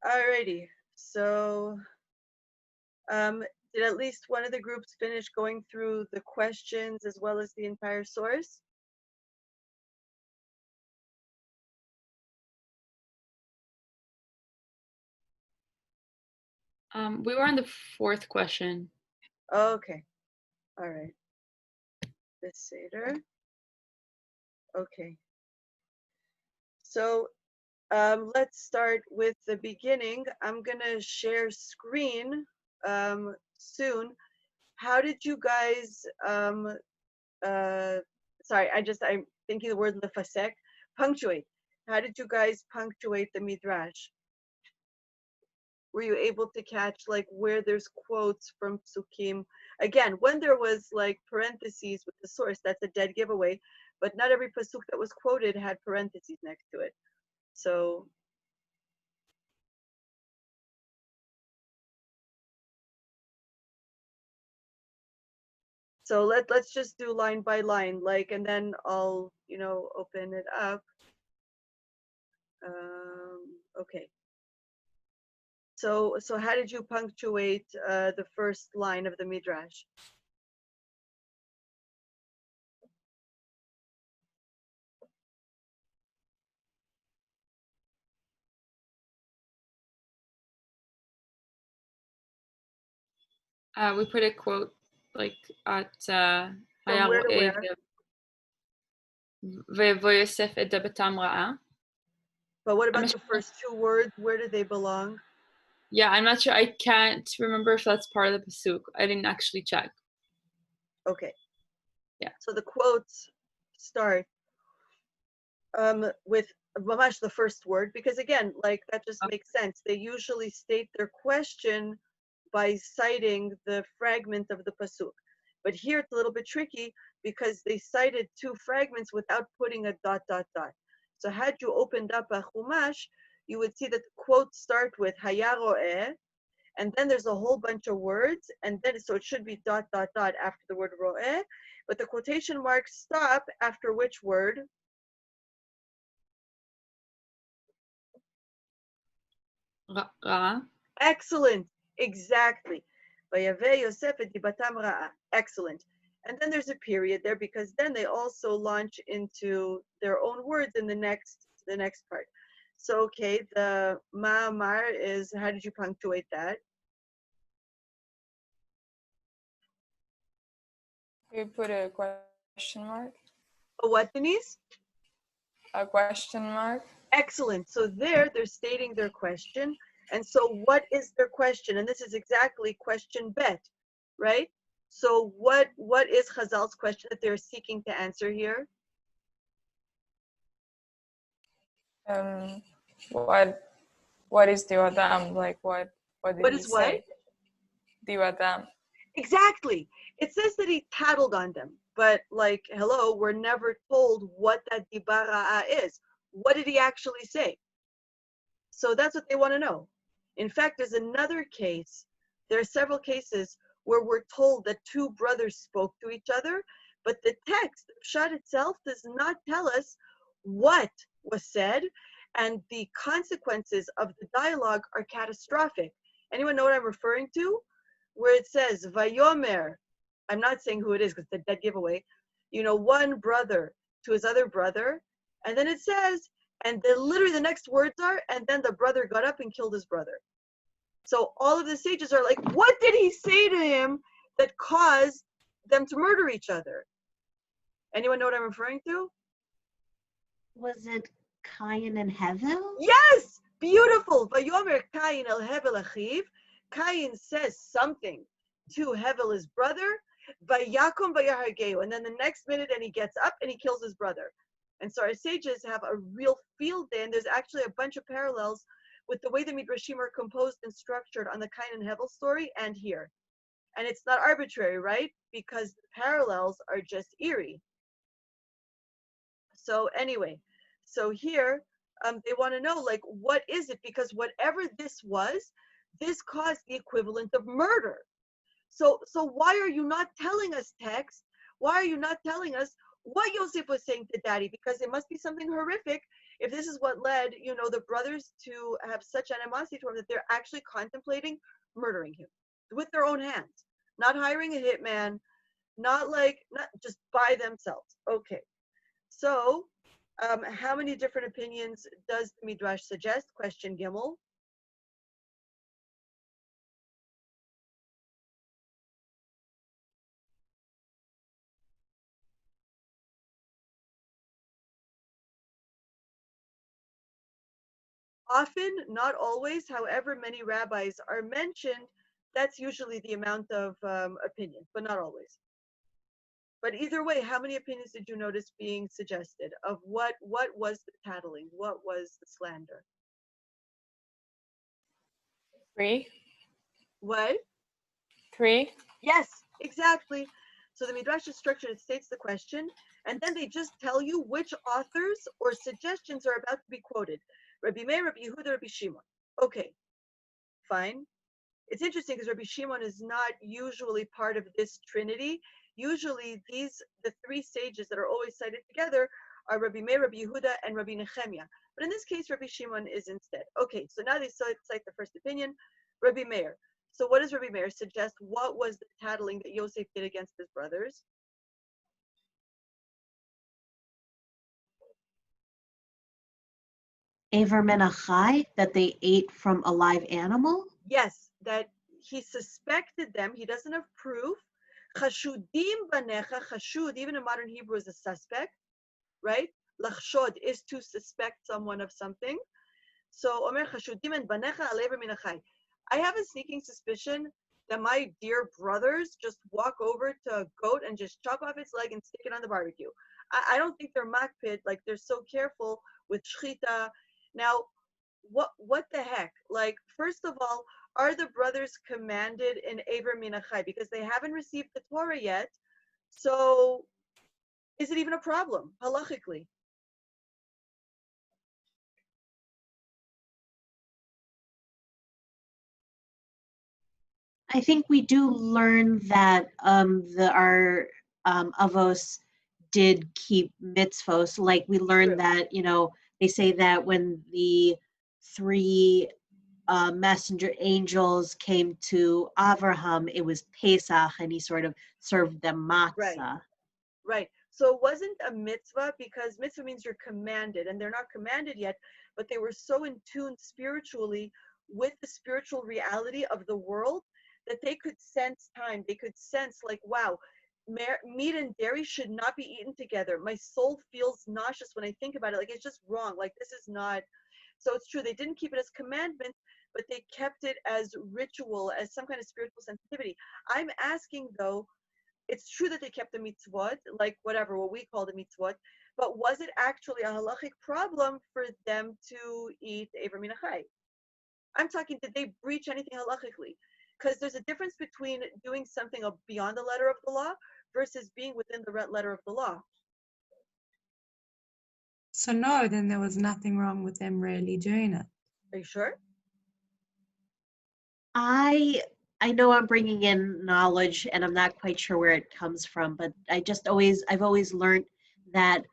Alrighty. So, did at least one of the groups finish going through the questions as well as the entire source? We were on the fourth question. Okay. All right. The Seder. Okay. So let's start with the beginning. I'm going to share screen soon. How did you guys, sorry, I'm thinking the word lefasek, punctuate. How did you guys punctuate the midrash? Were you able to catch like where there's quotes from psukim? Again, when there was like parentheses with the source, that's a dead giveaway. But not every pasuk that was quoted had parentheses next to it. So let's just do line by line, like, and then I'll open it up. Okay. So how did you punctuate the first line of the midrash? We put a quote like at From where to where? Yosef betam ra'a. But what about the first two words? Where do they belong? Yeah, I'm not sure. I can't remember if that's part of the pasuk. I didn't actually check. Okay. Yeah. So the quotes start with mamash the first word, because again, like that just makes sense. They usually state their question by citing the fragment of the pasuk. But here it's a little bit tricky because they cited two fragments without putting a ... So had you opened up a chumash, you would see that the quotes start with haya ro'eh, and then there's a whole bunch of words, and then so it should be ... after the word ro'eh, but the quotation marks stop after which word? Ra'a. Excellent. Exactly. Vayaveh Yosef et dibatam ra'a. Excellent. And then there's a period there because then they also launch into their own words in the next part. So okay, the ma'amar is, how did you punctuate that? We put a question mark. A what, Denise? A question mark. Excellent. So they're stating their question. And so what is their question? And this is exactly question bet, right? So what is Chazal's question that they're seeking to answer here? What is Diwadam? Like what did he say? Diwadam. Exactly. It says that he tattled on them, but like, hello, we're never told what that dibara is. What did he actually say? So that's what they want to know. In fact, there's another case. There are several cases where we're told that two brothers spoke to each other, but the text, the pshat itself, does not tell us what was said, and the consequences of the dialogue are catastrophic. Anyone know what I'm referring to? Where it says, Vayomer, I'm not saying who it is because it's a dead giveaway, one brother to his other brother, and then it says, and then literally the next words are, and then the brother got up and killed his brother. So all of the sages are like, what did he say to him that caused them to murder each other? Anyone know what I'm referring to? Was it Cain and Hevel? Yes! Beautiful! Vayomer Cain el Hevel achiv. Cain says something to Hevel, his brother, Vayakum vayahargeu, and then the next minute, and he gets up and he kills his brother. And so our sages have a real field day, and there's actually a bunch of parallels with the way the midrashim are composed and structured on the Cain and Hevel story and here. And it's not arbitrary, right? Because the parallels are just eerie. So anyway, so here they want to know, like, what is it? Because whatever this was, this caused the equivalent of murder. So why are you not telling us, text? Why are you not telling us what Yosef was saying to daddy, because it must be something horrific if this is what led, the brothers to have such animosity to him that they're actually contemplating murdering him with their own hands, not hiring a hitman, not just by themselves. Okay, so how many different opinions does the midrash suggest? Question Gimel. Often, not always, however many rabbis are mentioned, that's usually the amount of opinions, but not always. But either way, how many opinions did you notice being suggested of what was the tattling? What was the slander? 3. What? 3. Yes, exactly. So the midrash is structured, it states the question, and then they just tell you which authors or suggestions are about to be quoted. Rabbi Meir, Rabbi Yehuda, Rabbi Shimon. Okay, fine. It's interesting because Rabbi Shimon is not usually part of this trinity. Usually the three sages that are always cited together are Rabbi Meir, Rabbi Yehuda, and Rabbi Nehemiah. But in this case, Rabbi Shimon is instead. Okay, so now they cite the first opinion, Rabbi Meir. So what does Rabbi Meir suggest? What was the tattling that Yosef did against his brothers? Aver menachai, that they ate from a live animal? Yes, that he suspected them. He doesn't have proof. Chashudim banecha, chashud, even in modern Hebrew, is a suspect, right? Lachshod is to suspect someone of something. So, Omer chashudim and banecha alever minachai. I have a sneaking suspicion that my dear brothers just walk over to a goat and just chop off its leg and stick it on the barbecue. I don't think they're makpid, like they're so careful with shchita. Now, what the heck? Like, first of all, are the brothers commanded in Aver Minachai? Because they haven't received the Torah yet. So is it even a problem, halachically? I think we do learn that our avos did keep mitzvos. Like we learned True. that, they say that when the 3 messenger angels came to Avraham, it was Pesach, and he sort of served them Right, matzah. right. So it wasn't a mitzvah, because mitzvah means you're commanded, and they're not commanded yet, but they were so in tune spiritually with the spiritual reality of the world that they could sense time. They could sense, like, wow, meat and dairy should not be eaten together. My soul feels nauseous when I think about it. Like, it's just wrong. Like, this is not. So it's true. They didn't keep it as commandment, but they kept it as ritual, as some kind of spiritual sensitivity. I'm asking, though, it's true that they kept the mitzvot, like whatever, what we call the mitzvot, but was it actually a halachic problem for them to eat Aver Minachai? I'm talking, did they breach anything halachically? Because there's a difference between doing something beyond the letter of the law versus being within the letter of the law. So no, then there was nothing wrong with them really doing it. Are you sure? I know I'm bringing in knowledge, and I'm not quite sure where it comes from, but I've always learned that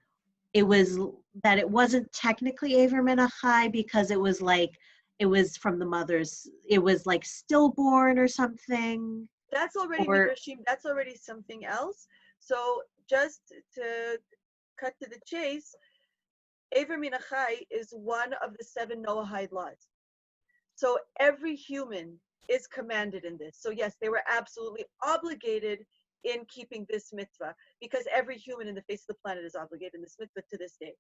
it wasn't technically Aver Menachai, because it was from the mother's, it was like stillborn or something. That's already midrashim. That's already something else. So just to cut to the chase, Aver Minachai is one of the 7 Noahide laws. So every human is commanded in this. So yes, they were absolutely obligated in keeping this mitzvah, because every human in the face of the planet is obligated in this mitzvah to this day.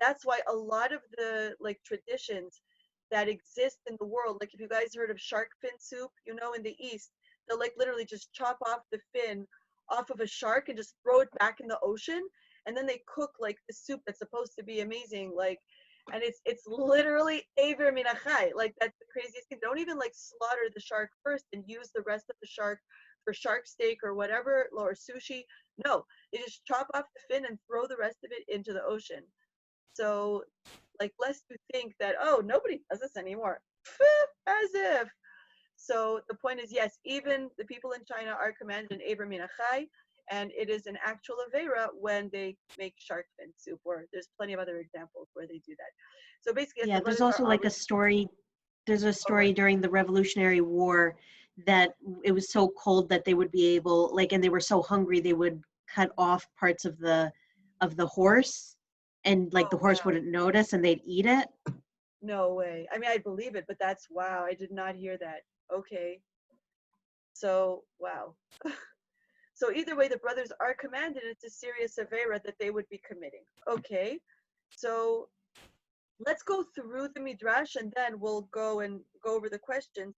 That's why a lot of the traditions that exist in the world, like if you guys heard of shark fin soup, in the East, they'll literally just chop off the fin off of a shark and just throw it back in the ocean, and then they cook the soup that's supposed to be amazing, and it's literally Aver Minachai. That's the craziest thing. They don't even slaughter the shark first and use the rest of the shark for shark steak or whatever, or sushi. No, they just chop off the fin and throw the rest of it into the ocean. So, lest you think that, oh, nobody does this anymore. As if. So the point is, yes, even the people in China are commanded in Aver Minachai. and it is an actual avera when they make shark fin soup, or there's plenty of other examples where they do that. So basically, Yeah, there's also like a story. There's a story during the Revolutionary War that it was so cold that they would be able, like, and they were so hungry they would cut off parts of the horse, and like the horse wouldn't notice, and they'd eat it. No way. I mean, I believe it, but that's wow. I did not hear that. Okay. So wow. So either way, the brothers are commanded. It's a serious avera that they would be committing. Okay. So let's go through the midrash and then we'll go over the questions.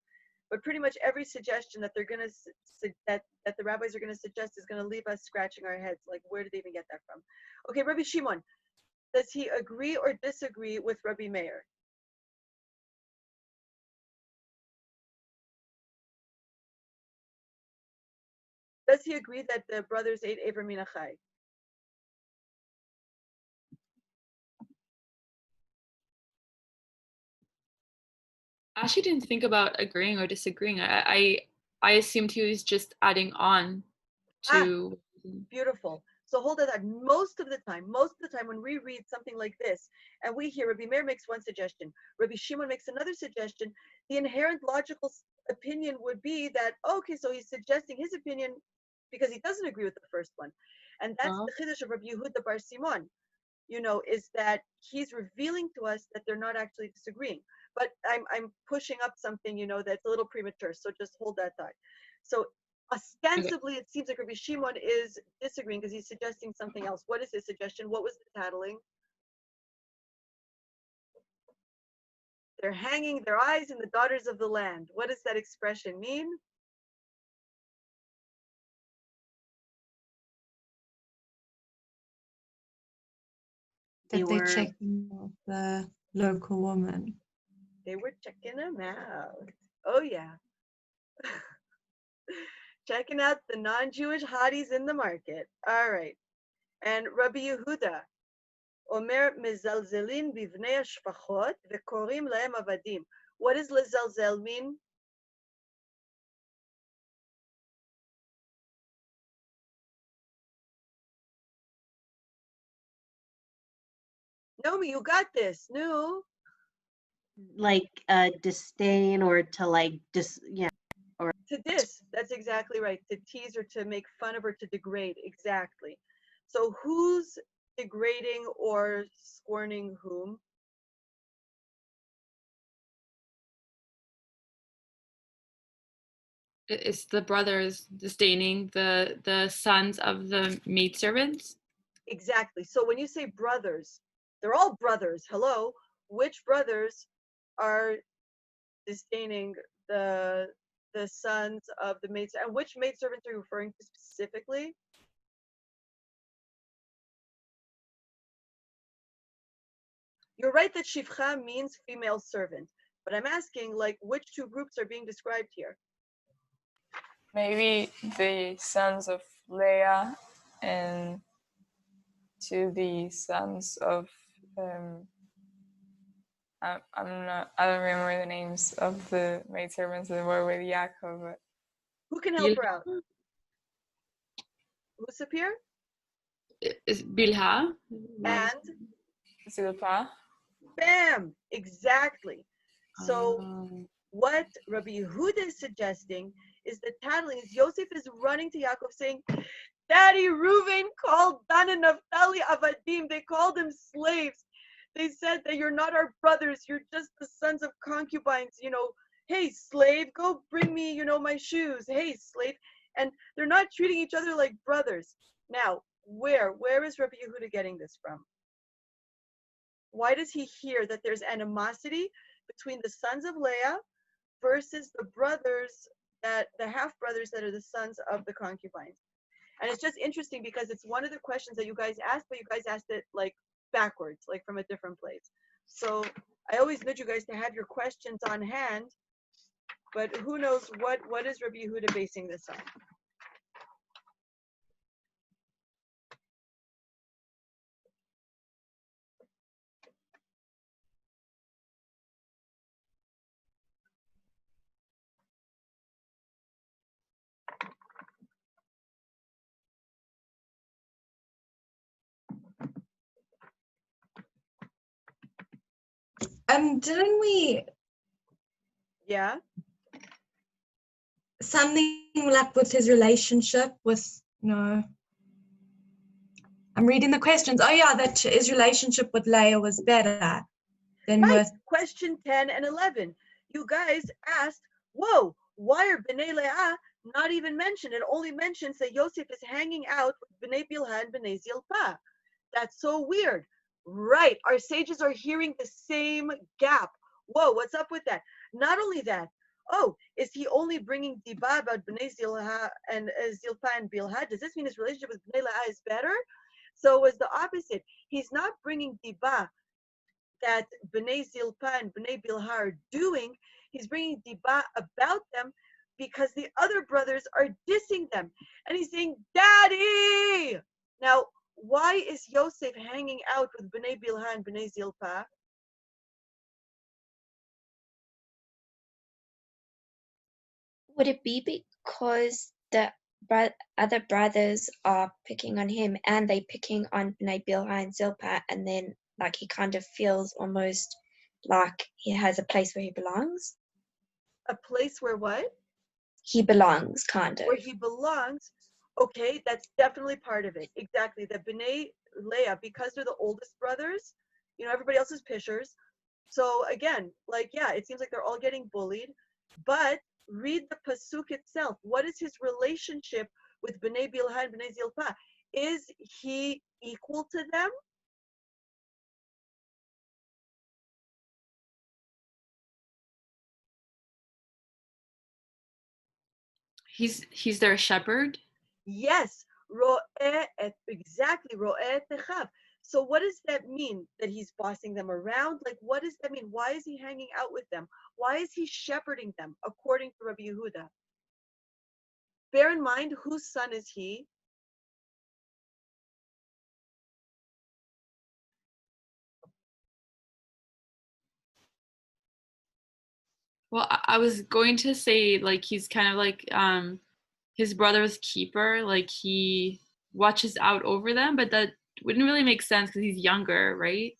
But pretty much every suggestion that they're gonna that the rabbis are gonna suggest is gonna leave us scratching our heads. Like, where did they even get that from? Okay, Rabbi Shimon, does he agree or disagree with Rabbi Meir? Does he agree that the brothers ate Ever Minachai? I actually didn't think about agreeing or disagreeing. I assumed he was just adding on to. Beautiful. So hold on. Most of the time when we read something like this and we hear Rabbi Meir makes one suggestion, Rabbi Shimon makes another suggestion, the inherent logical opinion would be that, okay, so he's suggesting his opinion because he doesn't agree with the first one. And that's the chiddush of Rabbi Yehuda Bar Simon, is that he's revealing to us that they're not actually disagreeing. But I'm pushing up something, that's a little premature. So just hold that thought. So ostensibly, it seems like Rabbi Shimon is disagreeing because he's suggesting something else. What is his suggestion? What was the tattling? They're hanging their eyes in the daughters of the land. What does that expression mean? That they're checking out the local woman. They were checking them out. Oh, yeah. Checking out the non-Jewish hotties in the market. All right. And Rabbi Yehuda, Omer mezalzelin bivnei hashpachot vekorim lahem avadim. What does lezalzel mean? Nomi, you got this. No. Like disdain, or to like or to diss. That's exactly right. To tease or to make fun of or to degrade. Exactly. So who's degrading or scorning whom? It's the brothers disdaining the sons of the maidservants. Exactly. So when you say brothers, they're all brothers. Hello. Which brothers are disdaining the sons of the maids, and which maidservants are you referring to specifically? You're right that shivcha means female servant, but I'm asking, like, which two groups are being described here? Maybe the sons of Leah and to the sons of I don't remember the names of the maidservants that were with Yaakov. But Who can help her out? Who's Sapir? Is Bilha And Zilpah. bam! Exactly. So what Rabbi Yehuda is suggesting is that tattling is Yosef is running to Yaakov saying, Daddy, Reuven called Dan and Naphtali avadim. They called them slaves. They said that you're not our brothers. You're just the sons of concubines. Hey, slave, go bring me, my shoes. Hey, slave. And they're not treating each other like brothers. Now, where is Rabbi Yehuda getting this from? Why does he hear that there's animosity between the sons of Leah versus the brothers, the half brothers that are the sons of the concubines? And it's just interesting because it's one of the questions that you guys asked, but you guys asked it like backwards, like from a different place. So I always need you guys to have your questions on hand, but who knows what is Rabbi Yehuda basing this on? Didn't we Yeah. something like with his relationship with no? I'm reading the questions. Oh yeah, that his relationship with Leah was better than Right. with. Question 10 and 11. You guys asked, whoa, why are Bnei Leah not even mentioned? It only mentions that Yosef is hanging out with Bnei Bilhah and Bnei Zilpah. That's so weird. Right. Our sages are hearing the same gap. Whoa, what's up with that? Not only that, oh, is he only bringing diba about Bnei Zilpah and Zilpah and Bilhah? Does this mean his relationship with Bnei Leah is better? So it was the opposite. He's not bringing diba that Bnei Zilpah and Bnei Bilhah are doing. He's bringing diba about them because the other brothers are dissing them. And he's saying, Daddy! Now, why is Yosef hanging out with Bnei Bilhah and Bnei Zilpah? Would it be because the other brothers are picking on him and they picking on Bnei Bilhah and Zilpah, and then like he kind of feels almost like he has a place where he belongs? A place where what? He belongs, kind of. Where he belongs. Okay, that's definitely part of it. Exactly. The Bnei Leah, because they're the oldest brothers, everybody else is pishers. So again, like, yeah, it seems like they're all getting bullied. But read the pasuk itself. What is his relationship with Bnei Bilhah and Bnei Zilpah? Is he equal to them? He's their shepherd. Yes, exactly, ro'eh techav. So what does that mean that he's bossing them around? Like, what does that mean? Why is he hanging out with them? Why is he shepherding them, according to Rabbi Yehuda? Bear in mind, whose son is he? Well, I was going to say like he's kind of like his brother's keeper, like he watches out over them, but that wouldn't really make sense because he's younger, right?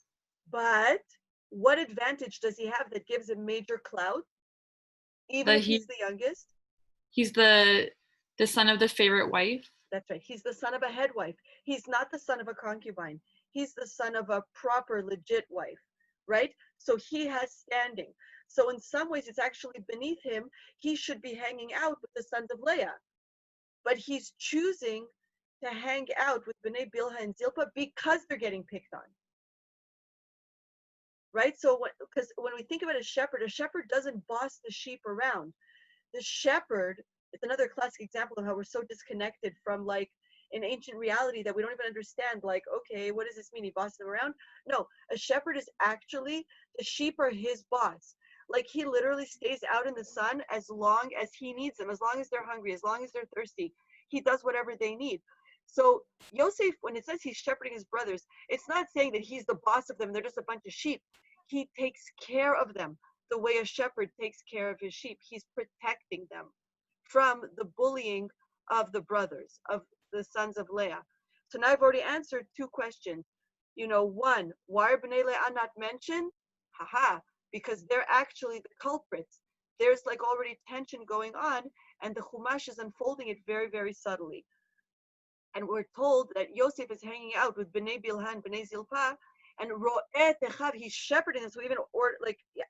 But what advantage does he have that gives him major clout, even That if he's the youngest? he's the son of the favorite wife. That's right. He's the son of a head wife. He's not the son of a concubine. He's the son of a proper, legit wife, right? So he has standing. So in some ways, it's actually beneath him. He should be hanging out with the sons of Leah. But he's choosing to hang out with Bnei Bilhah and Zilpah because they're getting picked on. Right? So because when we think about a shepherd doesn't boss the sheep around. The shepherd, it's another classic example of how we're so disconnected from like an ancient reality that we don't even understand. Like, okay, what does this mean? He bosses them around? No, a shepherd is actually, the sheep are his boss. Like he literally stays out in the sun as long as he needs them, as long as they're hungry, as long as they're thirsty. He does whatever they need. So Yosef, when it says he's shepherding his brothers, it's not saying that he's the boss of them, they're just a bunch of sheep. He takes care of them the way a shepherd takes care of his sheep. He's protecting them from the bullying of the brothers, of the sons of Leah. So now I've already answered two questions. One, why are Bnei Leah not mentioned? Haha, because they're actually the culprits. There's like already tension going on, and the Chumash is unfolding it very, very subtly. And we're told that Yosef is hanging out with Bnei Bilhah and Bnei Zilpah, and ro'eh techav, he's shepherding them. So we even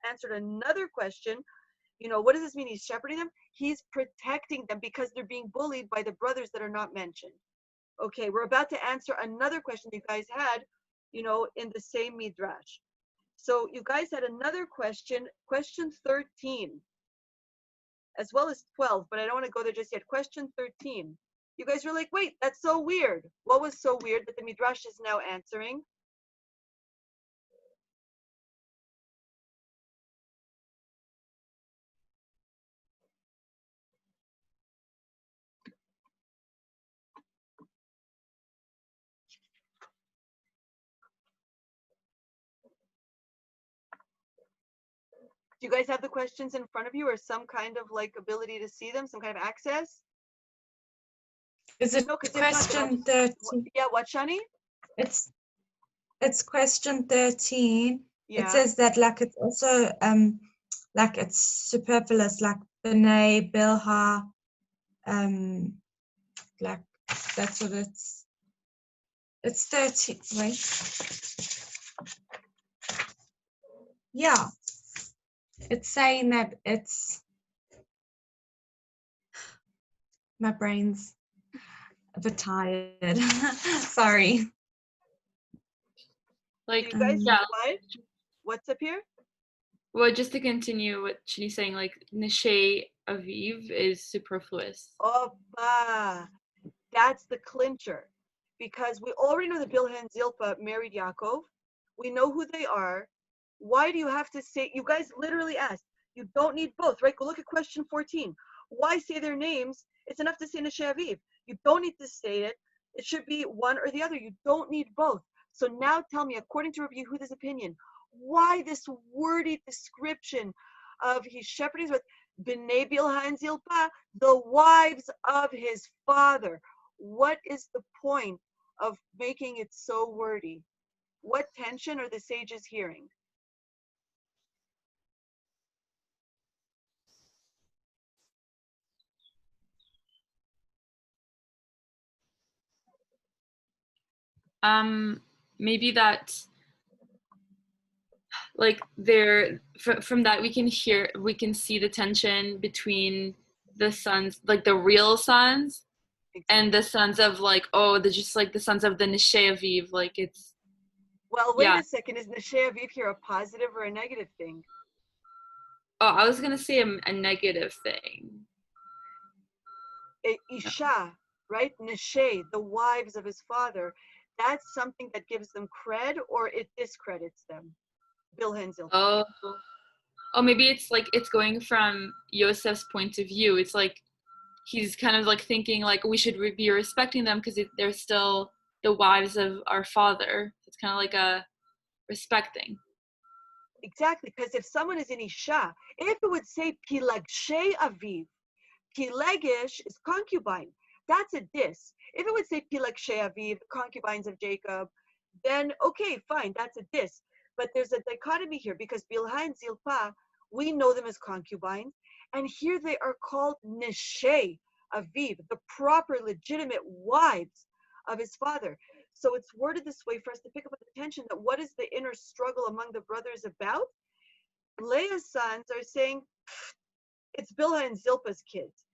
answered another question. What does this mean? He's shepherding them. He's protecting them because they're being bullied by the brothers that are not mentioned. Okay, we're about to answer another question you guys had, in the same midrash. So you guys had another question 13, as well as 12, but I don't want to go there just yet. Question 13. You guys were like, wait, that's so weird. What was so weird that the midrash is now answering? Do you guys have the questions in front of you, or some kind of like ability to see them, some kind of access? Is it No, 'cause if not, question then 13? yeah, what, Shani? It's question 13. Yeah. It says that like it's also like it's superfluous, like B'nai, Bilha, like that's what it's 30. Wait. Yeah. It's saying that it's my brain's a bit tired. Sorry. Like, Do you guys yeah. what? What's up here? Well, just to continue what Shini's saying, like Nishay Aviv is superfluous. Opa. That's the clincher. Because we already know that Bilhah and Zilpah married Yaakov. We know who they are. Why do you have to say, you guys literally asked, you don't need both, right? Go look at question 14. Why say their names? It's enough to say Nishay Aviv. You don't need to say it. It should be one or the other. You don't need both. So now tell me, according to Rabbi Yehuda's opinion, why this wordy description of his shepherding with B'nai Bilhah and Zilpah, the wives of his father? What is the point of making it so wordy? What tension are the sages hearing? Maybe that, like, there from that we can see the tension between the sons, like the real sons, and the sons of, like, oh, they're just like the sons of the Nishay Aviv, like it's. Well, wait Yeah. a second. Is Nishay Aviv here a positive or a negative thing? Oh, I was gonna say a negative thing. Isha, right? Nishay, the wives of his father. That's something that gives them cred or it discredits them. Bilhah and Zilpah. Oh, maybe it's like it's going from Yosef's point of view. It's like he's kind of like thinking like we should be respecting them because they're still the wives of our father. It's kind of like a respecting. Exactly, because if someone is in Isha, if it would say Pilagshay Aviv, Pilegish is concubine. That's a dis. If it would say Pilagshay Aviv, concubines of Jacob, then okay, fine, that's a dis. But there's a dichotomy here because Bilhah and Zilpah, we know them as concubines, and here they are called Nishay Aviv, the proper, legitimate wives of his father. So it's worded this way for us to pick up the tension that what is the inner struggle among the brothers about? Leah's sons are saying, it's Bilhah and Zilpah's kids.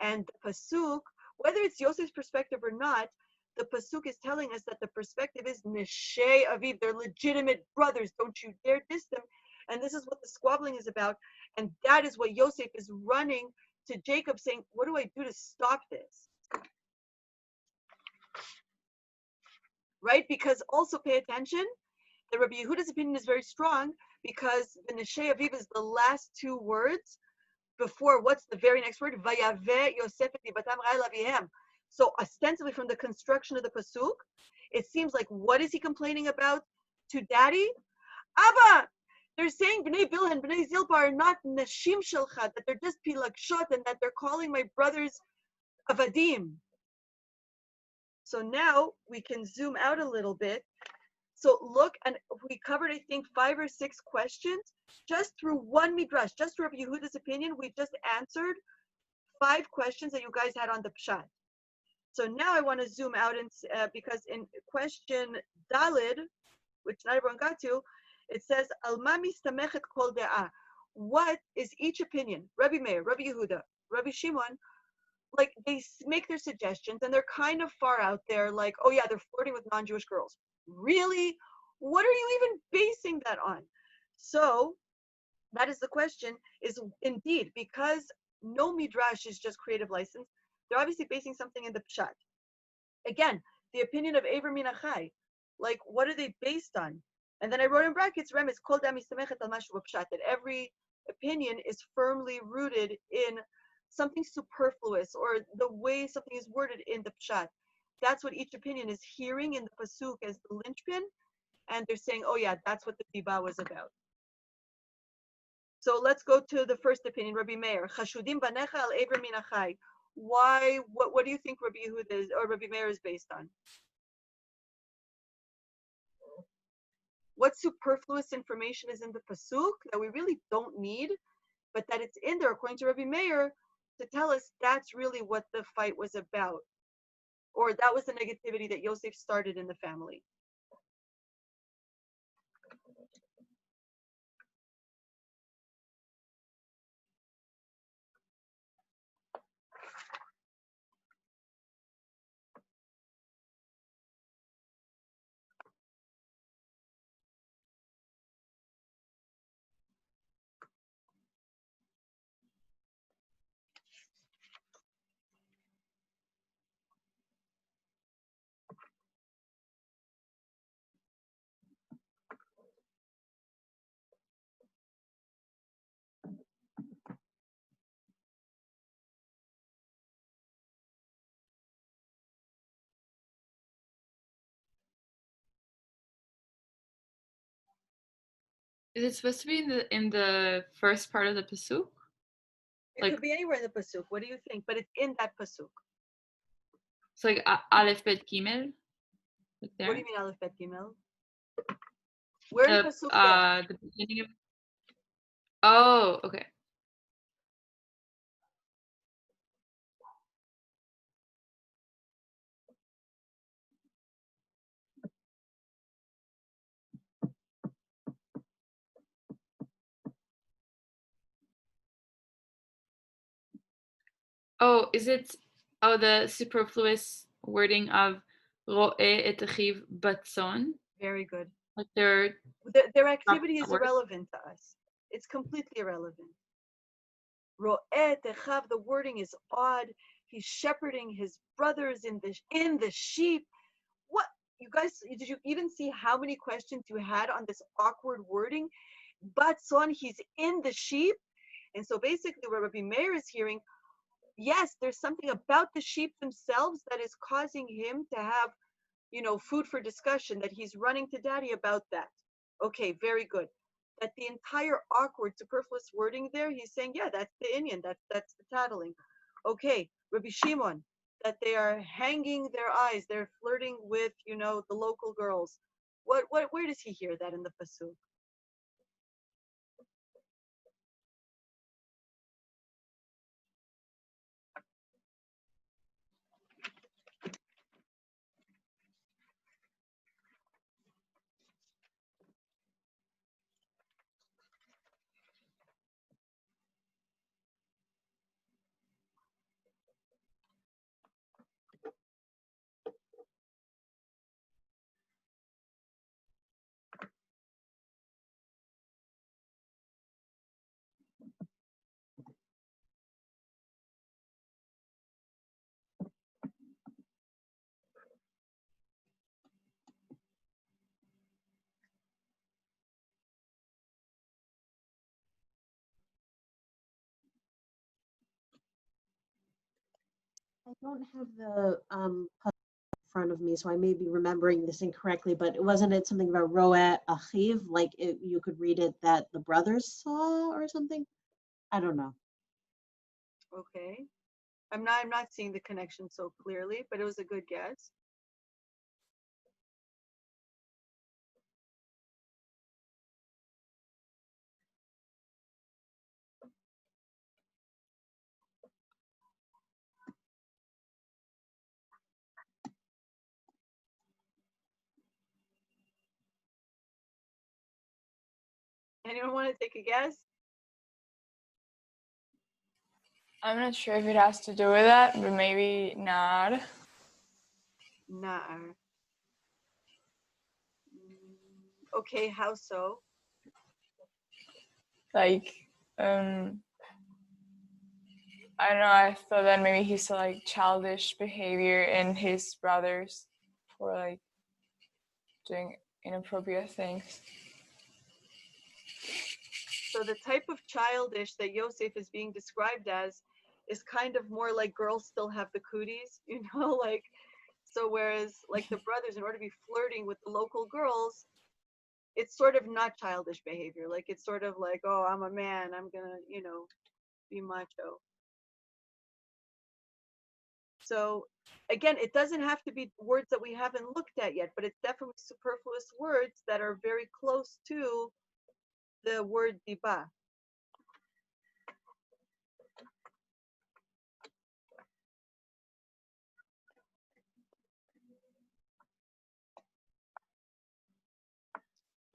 And the Pasuk, whether it's Yosef's perspective or not, the Pasuk is telling us that the perspective is Nishay Aviv. They're legitimate brothers. Don't you dare diss them. And this is what the squabbling is about. And that is what Yosef is running to Jacob saying, what do I do to stop this? Right? Because also pay attention, the Rabbi Yehuda's opinion is very strong because the Nishay Aviv is the last two words before what's the very next word? Vayaveh Yosef et dibatam ra'el avihem. So ostensibly from the construction of the pasuk, it seems like what is he complaining about to daddy? Abba, they're saying Bnei Bilhah and Bnei Zilpah are not nashim shelcha, that they're just pilakshot and that they're calling my brothers avadim. So now we can zoom out a little bit. So look, and we covered, I think, 5 or 6 questions just through one midrash, just through Rabbi Yehuda's opinion. We just answered 5 questions that you guys had on the pshat. So now I want to zoom out and because in question Dalid, which not everyone got to, it says Alma mistamechet kol de'ah. What is each opinion? Rabbi Meir, Rabbi Yehuda, Rabbi Shimon, like they make their suggestions and they're kind of far out there, like, oh yeah, they're flirting with non-Jewish girls. Really? What are you even basing that on? So that is the question, is indeed, because no midrash is just creative license, they're obviously basing something in the pshat. Again, the opinion of Aver Minachai, like what are they based on? And then I wrote in brackets, Remes, kol dam mistamechet al mashu b'pshat, that every opinion is firmly rooted in something superfluous or the way something is worded in the pshat. That's what each opinion is hearing in the pasuk as the linchpin, and they're saying, oh yeah, that's what the diba was about. So let's go to the first opinion, Rabbi Meir. Chashudim banecha al Aver Minachai. Why? What do you think Rabbi Yehuda is or Rabbi Meir is based on? what superfluous information is in the pasuk that we really don't need, but that it's in there according to Rabbi Meir to tell us that's really what the fight was about, or that was the negativity that Yosef started in the family. Is it supposed to be in the first part of the pasuk? It Like- could be anywhere in the pasuk. What do you think? But it's in that pasuk. It's like Aleph Bet Gimel. Like there. What do you mean Aleph Bet Gimel? Where in pasuk there? The beginning of. Oh, okay. Oh, is it? Oh, the superfluous wording of ro'eh et achiv batzon. Very good. Like they're Their activity is word. irrelevant to us. It's completely irrelevant. Ro'eh techav, the wording is odd. He's shepherding his brothers in the sheep. What, you guys, did you even see how many questions you had on this awkward wording? Batzon, he's in the sheep. And so basically what Rabbi Meir is hearing, yes, there's something about the sheep themselves that is causing him to have, food for discussion, that he's running to daddy about that. Okay, very good. That the entire awkward, superfluous wording there, he's saying, yeah, that's the Inyan, that's the tattling. Okay, Rabbi Shimon, that they are hanging their eyes, they're flirting with, the local girls. Where does he hear that in the pasuk? I don't have the puzzle in front of me, so I may be remembering this incorrectly, but wasn't it something about Ro'eh Achiv? Like you could read it that the brothers saw or something? I don't know. Okay. I'm not seeing the connection so clearly, but it was a good guess. Anyone want to take a guess? I'm not sure if it has to do with that, but maybe not. Nah. Okay, how so? Like, I don't know, I thought that maybe he saw like childish behavior in his brothers for like doing inappropriate things. So the type of childish that Yosef is being described as is kind of more like girls still have the cooties, like, so whereas like the brothers, in order to be flirting with the local girls, it's sort of not childish behavior. Like it's sort of like, oh, I'm a man, I'm gonna, be macho. So again, it doesn't have to be words that we haven't looked at yet, but it's definitely superfluous words that are very close to the word diba.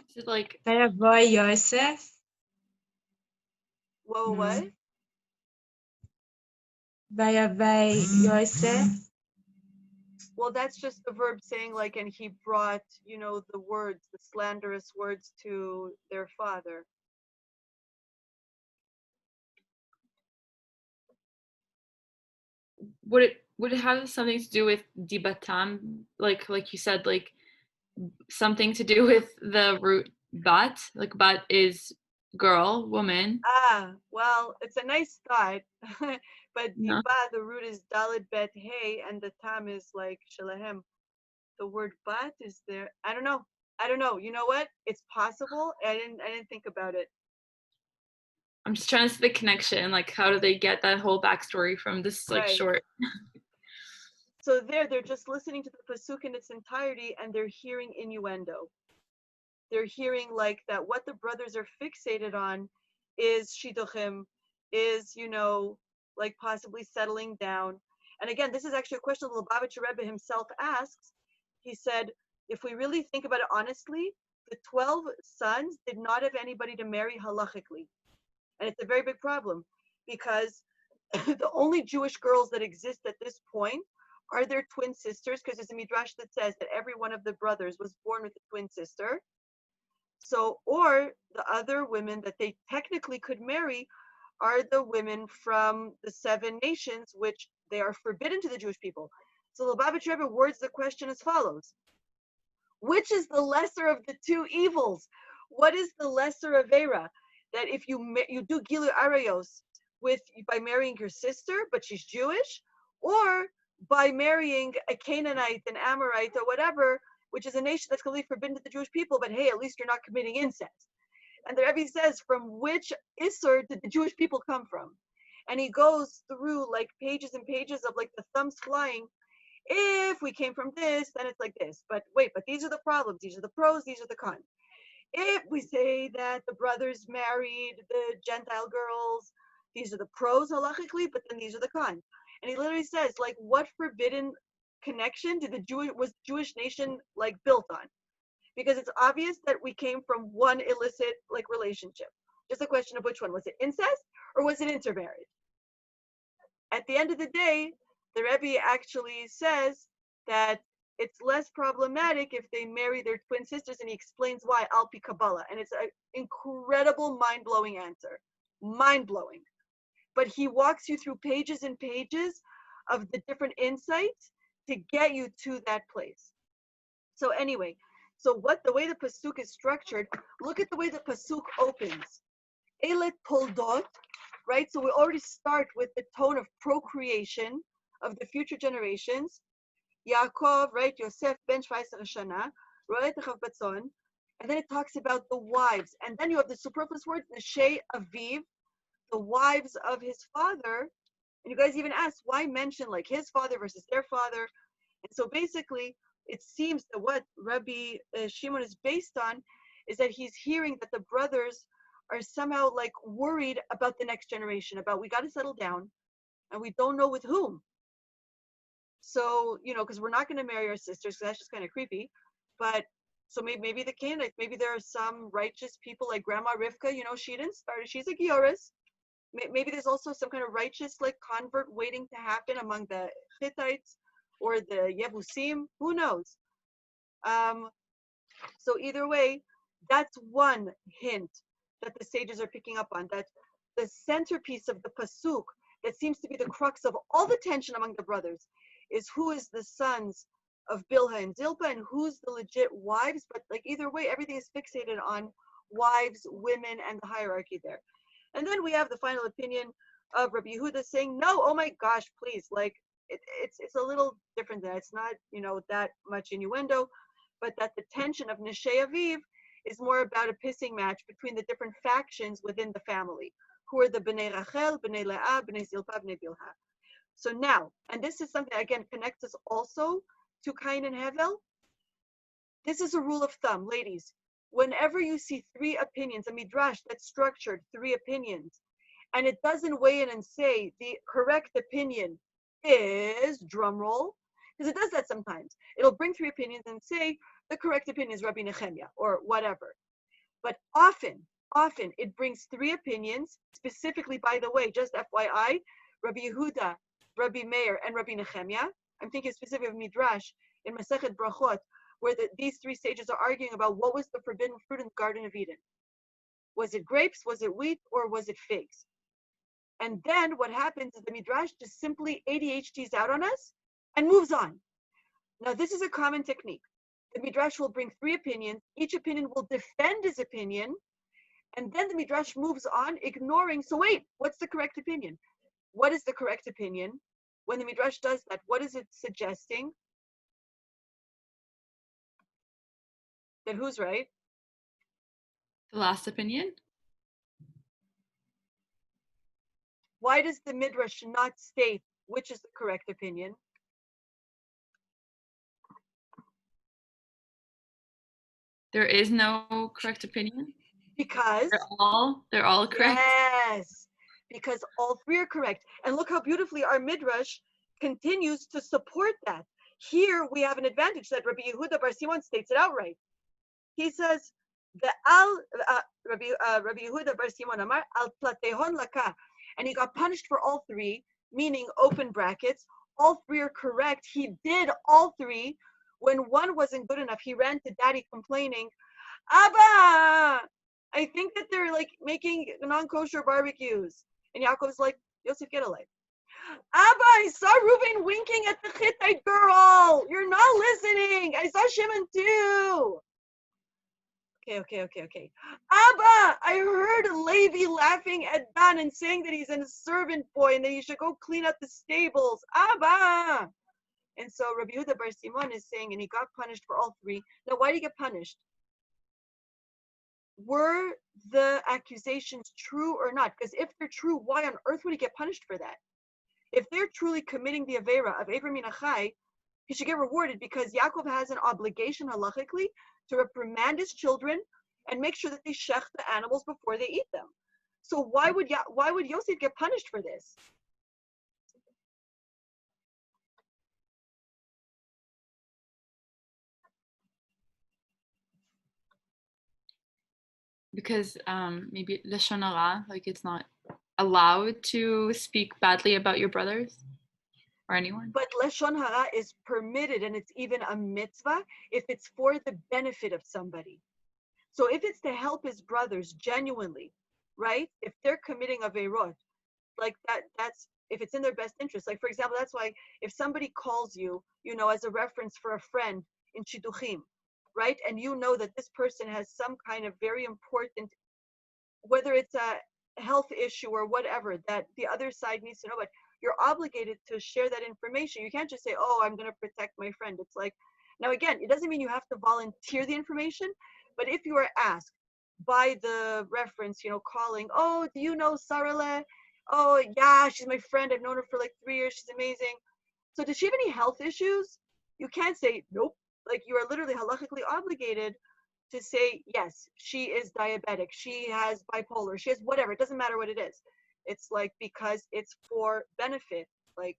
Is it like Vayavoy Yosef. What? Vayavoy Yosef. Well, that's just the verb saying like, and he brought, the words, the slanderous words to their father. would it have something to do with dibatam, like you said, like something to do with the root bat, like bat is girl, woman? Well, it's a nice thought, but No. diba, the root is dalet bet hey, and the tam is like shalahem. The word bat is there. I don't know. You know what? It's possible. I didn't think about it. I'm just trying to see the connection, like how do they get that whole backstory from this like Right. short? So they're just listening to the pasuk in its entirety, and they're hearing innuendo. They're hearing like that what the brothers are fixated on is shidduchim, is, like possibly settling down. And again, this is actually a question the Lubavitcher Rebbe himself asks. He said, if we really think about it honestly, the 12 sons did not have anybody to marry halachically. And it's a very big problem because the only Jewish girls that exist at this point are their twin sisters, because there's a midrash that says that every one of the brothers was born with a twin sister. So, or the other women that they technically could marry are the women from the 7 nations, which they are forbidden to the Jewish people. So the Lubavitcher Rebbe words the question as follows: which is the lesser of the two evils? What is the lesser avera? That if you do gilu arayos by marrying your sister, but she's Jewish, or by marrying a Canaanite, an Amorite, or whatever, which is a nation that's completely forbidden to the Jewish people, but hey, at least you're not committing incest. And the Rebbe says, from which Isser did the Jewish people come from? And he goes through like pages and pages of like the thumbs flying. If we came from this, then it's like this. But wait, but these are the problems. These are the pros. These are the cons. If we say that the brothers married the Gentile girls, these are the pros halachically, but then these are the cons. And he literally says, like, what forbidden connection did was the Jewish nation like built on? Because it's obvious that we came from one illicit like relationship. Just a question of which one. Was it incest or was it intermarriage? At the end of the day, the Rebbe actually says that it's less problematic if they marry their twin sisters, and he explains why, al pi Kabbalah. And it's an incredible, mind-blowing answer. Mind-blowing. But he walks you through pages and pages of the different insights to get you to that place. So anyway, the way the pasuk is structured, look at the way the pasuk opens. Elet toldot, right? So we already start with the tone of procreation of the future generations. Yaakov, right? Yosef ben 17 shana, roet echav batzon, and then it talks about the wives, and then you have the superfluous words, neshei aviv, the wives of his father. And you guys even ask, why mention like his father versus their father? And so basically, it seems that what Rabbi Shimon is based on is that he's hearing that the brothers are somehow like worried about the next generation, about we got to settle down, and we don't know with whom. So, because we're not going to marry our sisters, because that's just kind of creepy. But so maybe the Canaanites, maybe there are some righteous people like Grandma Rivka, she didn't start it, she's a Gioris. Maybe there's also some kind of righteous like convert waiting to happen among the Hittites or the Yebusim, who knows? So either way, that's one hint that the sages are picking up on, that the centerpiece of the pasuk that seems to be the crux of all the tension among the brothers is who is the sons of Bilhah and Zilpah and who's the legit wives. But like either way, everything is fixated on wives, women, and the hierarchy there. And then we have the final opinion of Rabbi Yehuda saying, no, oh my gosh, please, like it's a little different than that. It's not, that much innuendo, but that the tension of Neshei Aviv is more about a pissing match between the different factions within the family, who are the Bnei Rachel, Bnei Leah, Bnei Zilpah, Bnei Bilhah. So now, and this is something again connects us also to Cain and Hevel. This is a rule of thumb, ladies. Whenever you see three opinions, a midrash that's structured three opinions, and it doesn't weigh in and say the correct opinion is drum roll, because it does that sometimes. It'll bring three opinions and say the correct opinion is Rabbi Nehemiah or whatever. But often it brings three opinions, specifically, by the way, just FYI, Rabbi Yehuda, Rabbi Meir, and Rabbi Nehemiah. I'm thinking specifically of Midrash in Masechet Brachot, where these three sages are arguing about what was the forbidden fruit in the Garden of Eden. Was it grapes, was it wheat, or was it figs? And then what happens is the Midrash just simply ADHDs out on us and moves on. Now, this is a common technique. The Midrash will bring three opinions. Each opinion will defend his opinion. And then the Midrash moves on, ignoring, so wait, what's the correct opinion? What is the correct opinion? When the Midrash does that, what is it suggesting? That who's right? The last opinion? Why does the Midrash not state which is the correct opinion? There is no correct opinion? Because they're all correct? Yes, because all three are correct. And look how beautifully our Midrash continues to support that. Here we have an advantage that Rabbi Yehuda Bar Simon states it outright. He says, Rabbi Yehuda Bar Simon Amar al platehon laka, and he got punished for all three, meaning open brackets. All three are correct. He did all three. When one wasn't good enough, he ran to daddy complaining, Abba, I think that they're like making non-kosher barbecues. And Yaakov's like, Yosef, get a life. Abba, I saw Reuben winking at the Hittite girl. You're not listening. I saw Shimon too. Okay. Abba, I heard Levi laughing at Dan and saying that he's a servant boy and that he should go clean out the stables. Abba. And so Rabbi Yehuda Bar Simon is saying, and he got punished for all three. Now, why did he get punished? Were the accusations true or not? Because if they're true, why on earth would he get punished for that? If they're truly committing the Avera of Ever Min HaChai, he should get rewarded because Yaakov has an obligation halachically to reprimand his children and make sure that they shech the animals before they eat them. So why would Yosef get punished for this? Because maybe lashon hara, like it's not allowed to speak badly about your brothers or anyone. But lashon hara is permitted, and it's even a mitzvah if it's for the benefit of somebody. So if it's to help his brothers genuinely, right? If they're committing averot, like that's if it's in their best interest. Like for example, that's why if somebody calls you, as a reference for a friend in shidduchim, right? And you know that this person has some kind of very important, whether it's a health issue or whatever, that the other side needs to know, but you're obligated to share that information. You can't just say, oh, I'm going to protect my friend. It's like, now again, it doesn't mean you have to volunteer the information, but if you are asked by the reference, calling, oh, do you know Sarale? Oh, yeah, she's my friend. I've known her for like 3 years. She's amazing. So does she have any health issues? You can't say, nope. Like you are literally halachically obligated to say, yes, she is diabetic. She has bipolar. She has whatever. It doesn't matter what it is. It's like, because it's for benefit. Like,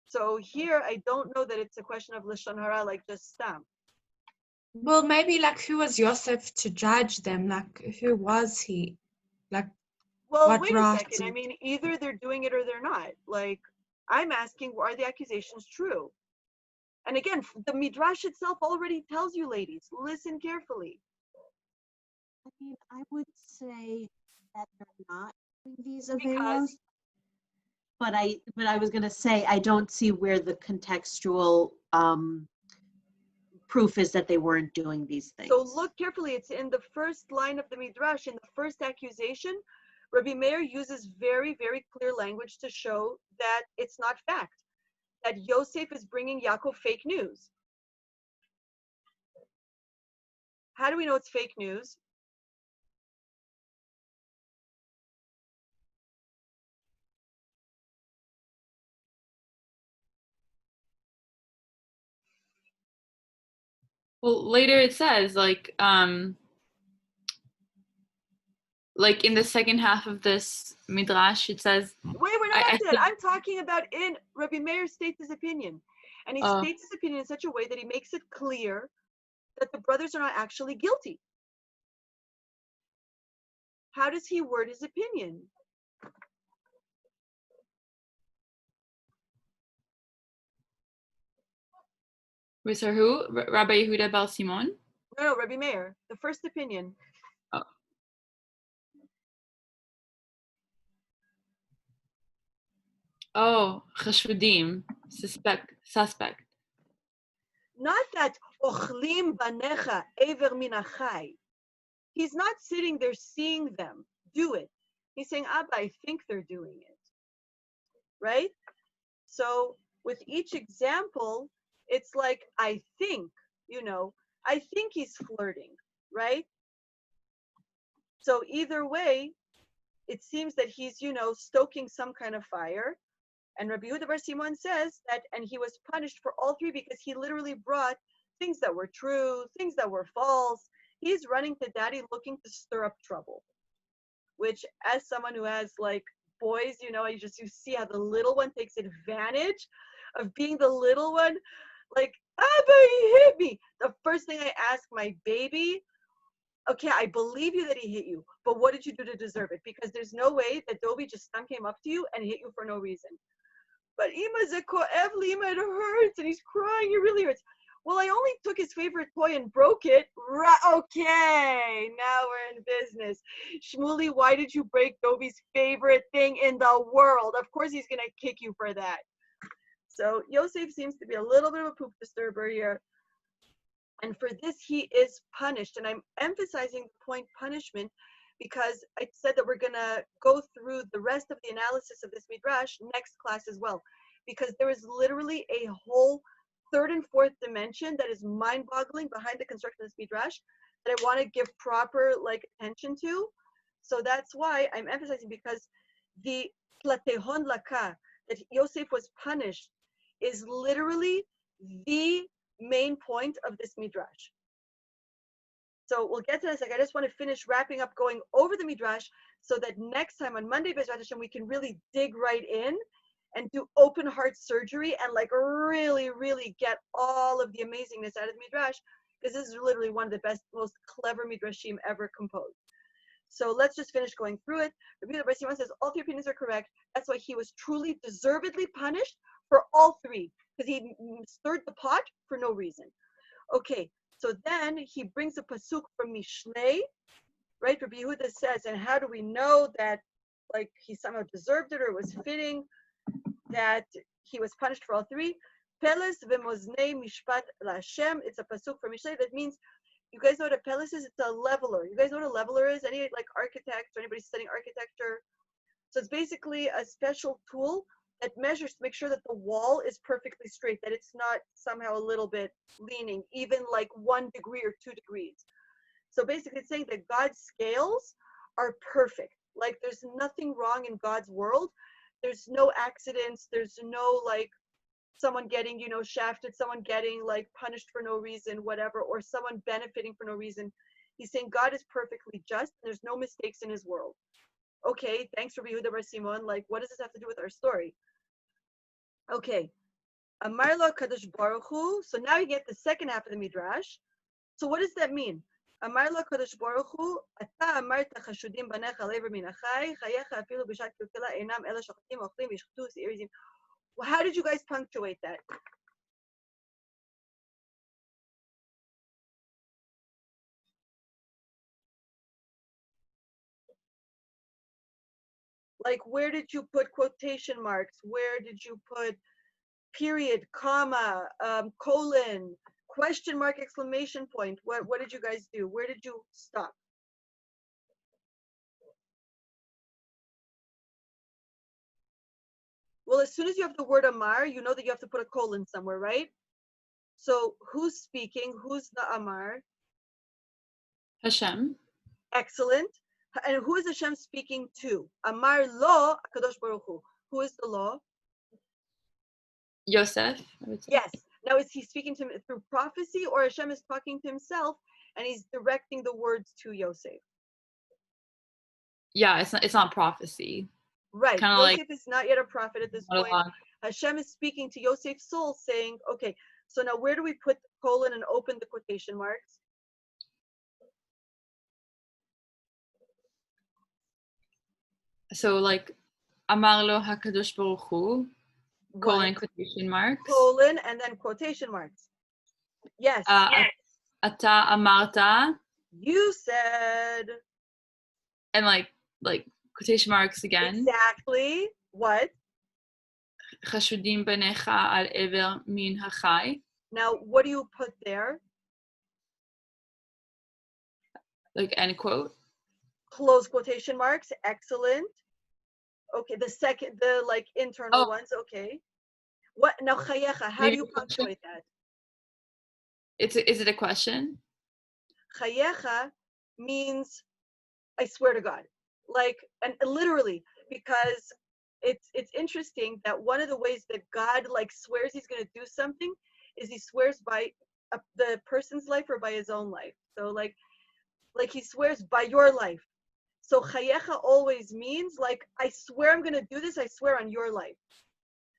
so here, I don't know that it's a question of lashon hara, like just stam. Well, maybe like who was Yosef to judge them? Like who was he? Like, well, what wait right? a second. I mean, either they're doing it or they're not. Like, I'm asking, are the accusations true? And again, the midrash itself already tells you, ladies, listen carefully. I mean, I would say that they're not doing these averos, but I was going to say I don't see where the contextual proof is that they weren't doing these things. So look carefully. It's in the first line of the midrash, in the first accusation. Rabbi Meir uses very, very clear language to show that it's not fact, that Yosef is bringing Yaakov fake news. How do we know it's fake news? Well, later it says like in the second half of this midrash, it says. Wait, we're not up to that. I'm talking about in Rabbi Meir states his opinion. And he states his opinion in such a way that he makes it clear that the brothers are not actually guilty. How does he word his opinion? With who? Rabbi Yehuda Bar Simon? No, Rabbi Meir, the first opinion. Oh, chashvudim, suspect. Not that ochlim banecha ever min achai. He's not sitting there seeing them do it. He's saying, Abba, I think they're doing it. Right? So with each example, it's like, I think, I think he's flirting, right? So either way, it seems that he's, stoking some kind of fire. And Rabbi Yehuda Bar Simon says that, and he was punished for all three because he literally brought things that were true, things that were false. He's running to daddy looking to stir up trouble, which as someone who has like boys, you see how the little one takes advantage of being the little one. Like, Abba, he hit me. The first thing I ask my baby, okay, I believe you that he hit you, but what did you do to deserve it? Because there's no way that Dobie just came up to you and hit you for no reason. But Ima Zekoevli, Ima, it hurts, and he's crying, it really hurts. Well, I only took his favorite toy and broke it. Okay, now we're in business. Shmuley, why did you break Dobie's favorite thing in the world? Of course he's going to kick you for that. So Yosef seems to be a little bit of a poop disturber here. And for this, he is punished. And I'm emphasizing the point punishment because I said that we're going to go through the rest of the analysis of this midrash next class as well. Because there is literally a whole third and fourth dimension that is mind-boggling behind the construction of this midrash that I want to give proper attention to. So that's why I'm emphasizing, because the platehon laka, that Yosef was punished, is literally the main point of this midrash. So we'll get to this. I just want to finish wrapping up going over the midrash so that next time on Monday, Beresheet Hashem, we can really dig right in and do open heart surgery and really, really get all of the amazingness out of the midrash, because this is literally one of the best, most clever midrashim ever composed. So let's just finish going through it. Rabbi Bar Simon says all three opinions are correct. That's why he was truly deservedly punished for all three, because he stirred the pot for no reason. Okay, so then he brings a pasuk from Mishlei, right? Rabbi Yehuda says, and how do we know that he somehow deserved it or was fitting that he was punished for all three? Peles v'moznei mishpat la'Hashem. It's a pasuk from Mishlei that means, you guys know what a peles is? It's a leveler. You guys know what a leveler is? Any architects or anybody studying architecture? So it's basically a special tool that measures to make sure that the wall is perfectly straight, that it's not somehow a little bit leaning, even 1 degree or 2 degrees. So basically it's saying that God's scales are perfect. There's nothing wrong in God's world. There's no accidents. There's no someone getting, shafted, someone getting punished for no reason, whatever, or someone benefiting for no reason. He's saying God is perfectly just. There's no mistakes in his world. Okay, thanks for Rabbi Yehuda Bar Simon. What does this have to do with our story? Okay, Amar lo Kadosh Baruch Hu. So now you get the second half of the midrash. So what does that mean? Amar lo Kadosh Baruch Hu, Ata amarta chashudim banecha lever min achai, chayecha afilu b'shat kilkela einam ela shochatim ochlim v'yishchtu se'irizim. Well, how did you guys punctuate that? Where did you put quotation marks? Where did you put period, comma, colon, question mark, exclamation point? What did you guys do? Where did you stop? Well, as soon as you have the word Amar, you know that you have to put a colon somewhere, right? So who's speaking? Who's the Amar? Hashem. Excellent. And who is Hashem speaking to? Amar lo Kadosh Baruch Hu. Who is the law? Yosef. Yes. Now, is he speaking to him through prophecy, or Hashem is talking to himself and he's directing the words to Yosef? Yeah, it's not prophecy. Right. Kind of Yosef like is not yet a prophet at this point. monologue. Hashem is speaking to Yosef's soul, saying, okay, so now where do we put the colon and open the quotation marks? So like Amar lo HaKadosh Baruch Hu, colon, What? quotation marks. Colon and then quotation marks. Yes. Ata amarta, You said. and like quotation marks again. Exactly. What? Chashudim banecha al ever min hachai. Now, what do you put there? Like end quote. Close quotation marks. Excellent. Okay, the like internal ones. Okay. What now? Chayecha. How do you punctuate that? Is it a question? Chayecha means I swear to God, like, and literally, because it's interesting that one of the ways that God like swears he's going to do something is he swears by the person's life or by his own life. So like he swears by your life. So chayecha always means like I swear I'm going to do this. I swear on your life.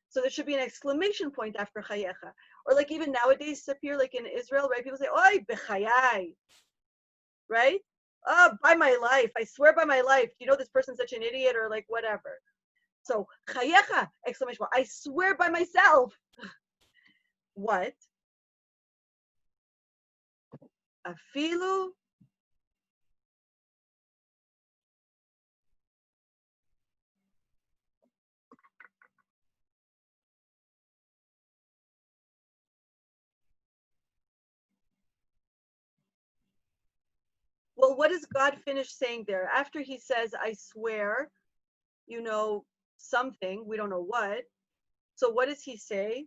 So there should be an exclamation point after chayecha. Or like even nowadays, Sapir, like in Israel, right? People say, "Oy bechayai," right? Oh, by my life, I swear by my life. You know this person's such an idiot, or like whatever. So chayecha, exclamation point. I swear by myself. What? Afilu. Well, what does God finish saying there? After he says, I swear, you know, something, we don't know what. So what does he say?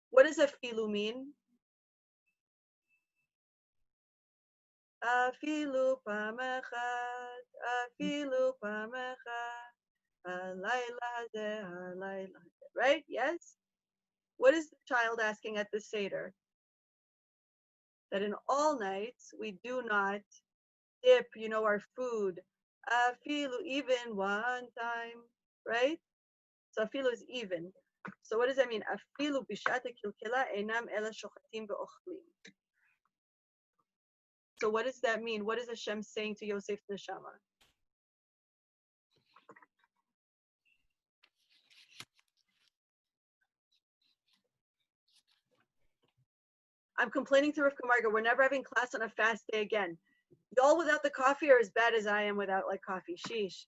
What does afilu mean? Afilu pamechat, afilu pamechat, halayla de halayla. Right? Yes? What is the child asking at the Seder? That in all nights we do not dip, you know, our food. Afilu, even one time, right? So afilu is even. So what does that mean? Afilu bishata kilkela enam ela shochatim ve'ochlim. So what does that mean? What is Hashem saying to Yosef Neshama? I'm complaining to Rivka Marga. We're never having class on a fast day again. Y'all without the coffee are as bad as I am without like coffee. Sheesh.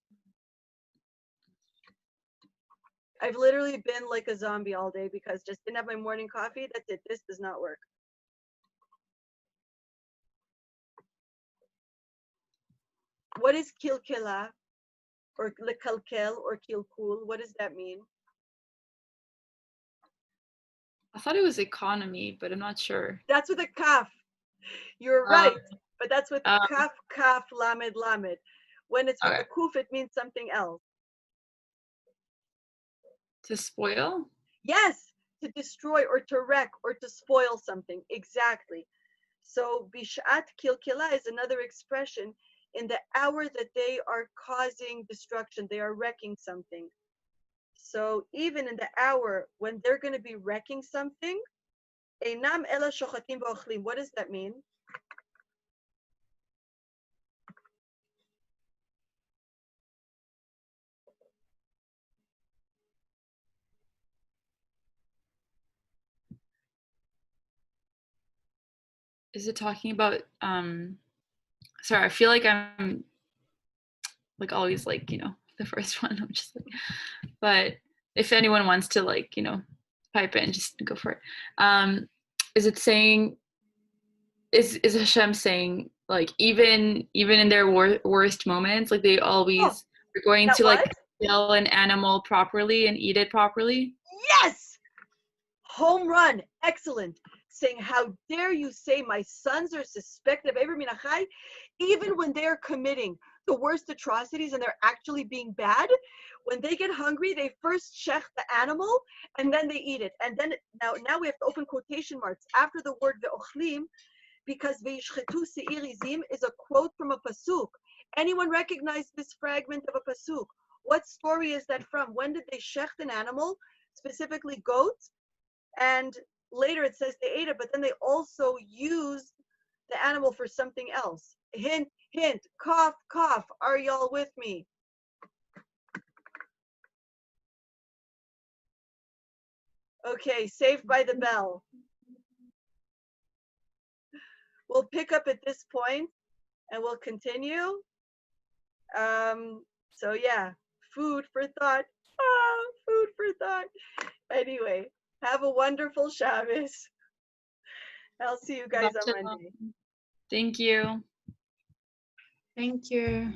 I've literally been like a zombie all day because just didn't have my morning coffee. That's it. This does not work. What is kilkela or lekalkel or kilkul? What does that mean? I thought it was economy, but I'm not sure. That's with a kaf. You're right, but that's with kaf, kaf, lamed, lamed. When it's with a kuf, it means something else. To spoil? Yes, to destroy or to wreck or to spoil something. Exactly. So bishat kilkila is another expression in the hour that they are causing destruction. They are wrecking something. So even in the hour when they're going to be wrecking something, einam ela shochatim v'ochlim. What does that mean? Is it talking about sorry, I feel like I'm like always like, you know, the first one. I'm just like, but if anyone wants to like, you know, pipe in, just go for it. Is it saying, is Hashem saying like even in their worst moments, like they always are going to like kill an animal properly and eat it properly? Yes! Home run. Excellent. Saying, how dare you say my sons are suspected of Eber Minachai, even when they're committing the worst atrocities and they're actually being bad, when they get hungry, they first shech the animal and then they eat it. And then now we have to open quotation marks after the word ve'ochlim, because ve'yishchetu se'ir izim is a quote from a pasuk. Anyone recognize this fragment of a pasuk? What story is that from? When did they shecht an animal, specifically goats? And later it says they ate it, but then they also used the animal for something else. Hint, hint, cough, cough. Are y'all with me? Okay, Saved by the Bell. We'll pick up at this point and we'll continue. So yeah, food for thought. Food for thought. Anyway, have a wonderful Shabbos. I'll see you guys on Monday. Thank you. Thank you.